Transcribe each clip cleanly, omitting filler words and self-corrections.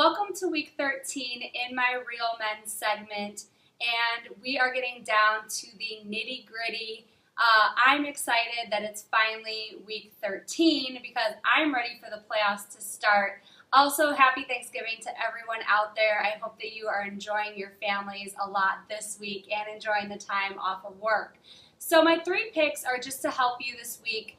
Welcome to week 13 in my Real Men segment, and we are getting down to the nitty gritty. I'm excited that it's finally week 13 because I'm ready for the playoffs to start. Also, happy Thanksgiving to everyone out there. I hope that you are enjoying your families a lot this week and enjoying the time off of work. So my 3 picks are just to help you this week,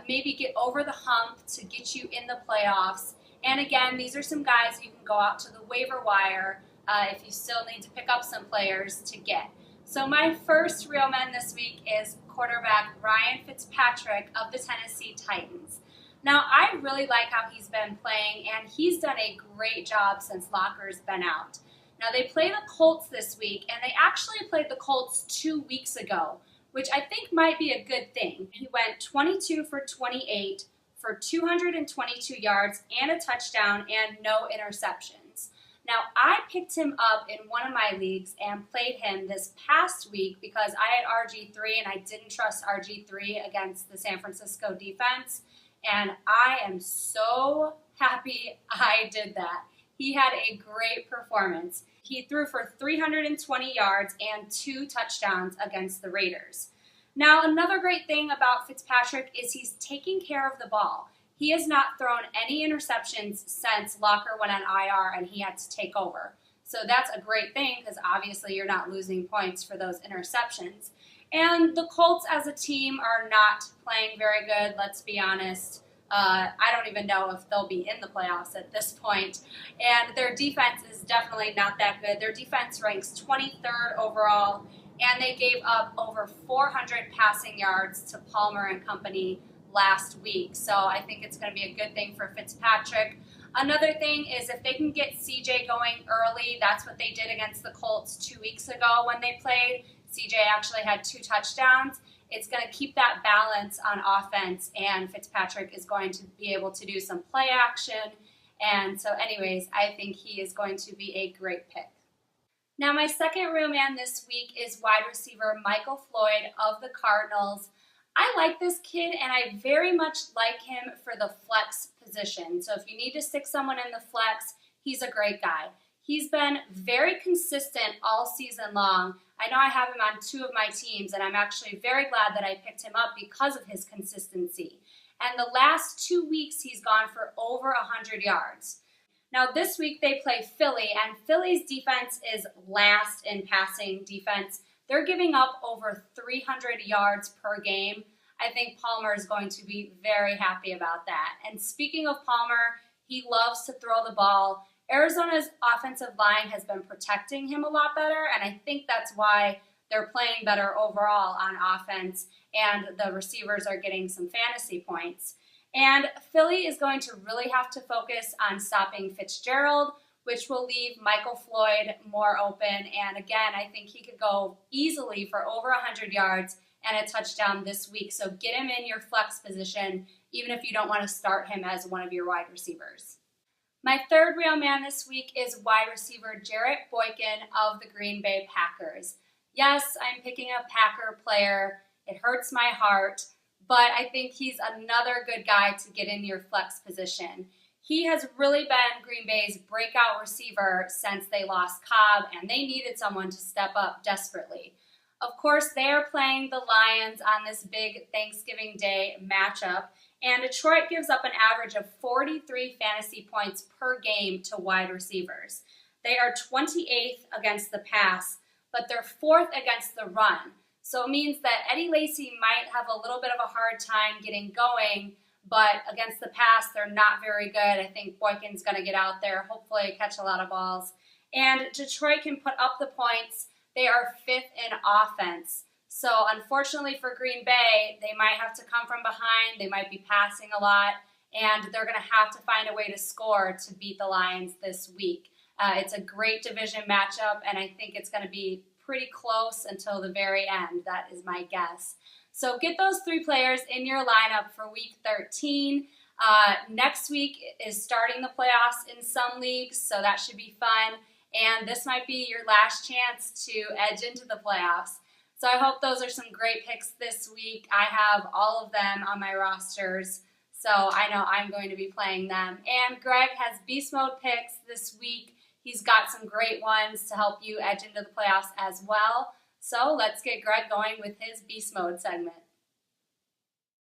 maybe get over the hump to get you in the playoffs. And again, these are some guys you can go out to the waiver wire if you still need to pick up some players to get. So my first Real Men this week is quarterback Ryan Fitzpatrick of the Tennessee Titans. Now, I really like how he's been playing, and he's done a great job since Locker's been out. Now, they play the Colts this week, and they actually played the Colts 2 weeks ago, which I think might be a good thing. He went 22 for 28 for 222 yards and a touchdown and no interceptions. Now, I picked him up in one of my leagues and played him this past week because I had RG3 and I didn't trust RG3 against the San Francisco defense. And I am so happy I did that. He had a great performance. He threw for 320 yards and 2 touchdowns against the Raiders. Now, another great thing about Fitzpatrick is he's taking care of the ball. He has not thrown any interceptions since Locker went on IR and he had to take over. So that's a great thing because obviously you're not losing points for those interceptions. And the Colts as a team are not playing very good, let's be honest. I don't even know if they'll be in the playoffs at this point. And their defense is definitely not that good. Their defense ranks 23rd overall, and they gave up over 400 passing yards to Palmer and company last week. So I think it's going to be a good thing for Fitzpatrick. Another thing is if they can get CJ going early, that's what they did against the Colts 2 weeks ago when they played. CJ actually had 2 touchdowns. It's going to keep that balance on offense, and Fitzpatrick is going to be able to do some play action. And so anyways, I think he is going to be a great pick. Now, my second Real Man this week is wide receiver Michael Floyd of the Cardinals. I like this kid, and I very much like him for the flex position. So if you need to stick someone in the flex, he's a great guy. He's been very consistent all season long. I know I have him on 2 of my teams, and I'm actually very glad that I picked him up because of his consistency. And the last 2 weeks, he's gone for over 100 yards. Now, this week they play Philly, and Philly's defense is last in passing defense. They're giving up over 300 yards per game. I think Palmer is going to be very happy about that. And speaking of Palmer, he loves to throw the ball. Arizona's offensive line has been protecting him a lot better, and I think that's why they're playing better overall on offense, and the receivers are getting some fantasy points. And Philly is going to really have to focus on stopping FITZGERALD, which will leave Michael Floyd more open. And again, I think he could go easily for over 100 yards and a touchdown this week. So get him in your flex position, even if you don't want to start him as one of your wide receivers. My third Real Man this week is wide receiver Jarrett Boykin of the Green Bay Packers. Yes, I'm picking a Packer player. It hurts my heart, but I think he's another good guy to get in your flex position. He has really been Green Bay's breakout receiver since they lost Cobb, and they needed someone to step up desperately. Of course, they are playing the Lions on this big Thanksgiving Day matchup, and Detroit gives up an average of 43 fantasy points per game to wide receivers. They are 28th against the pass, but they're 4th against the run. So it means that Eddie Lacy might have a little bit of a hard time getting going, but against the pass, they're not very good. I think Boykin's going to get out there, hopefully catch a lot of balls. And Detroit can put up the points. They are 5th in offense. So unfortunately for Green Bay, they might have to come from behind. They might be passing a lot, and they're going to have to find a way to score to beat the Lions this week. It's a great division matchup, and I think it's going to be pretty close until the very end. That is my guess. So get those 3 players in your lineup for week 13. Next week is starting the playoffs in some leagues, so that should be fun. And this might be your last chance to edge into the playoffs. So I hope those are some great picks this week. I have all of them on my rosters. So I know I'm going to be playing them. And Greg has Beast Mode picks this week. He's got some great ones to help you edge into the playoffs as well. So let's get Greg going with his Beast Mode segment.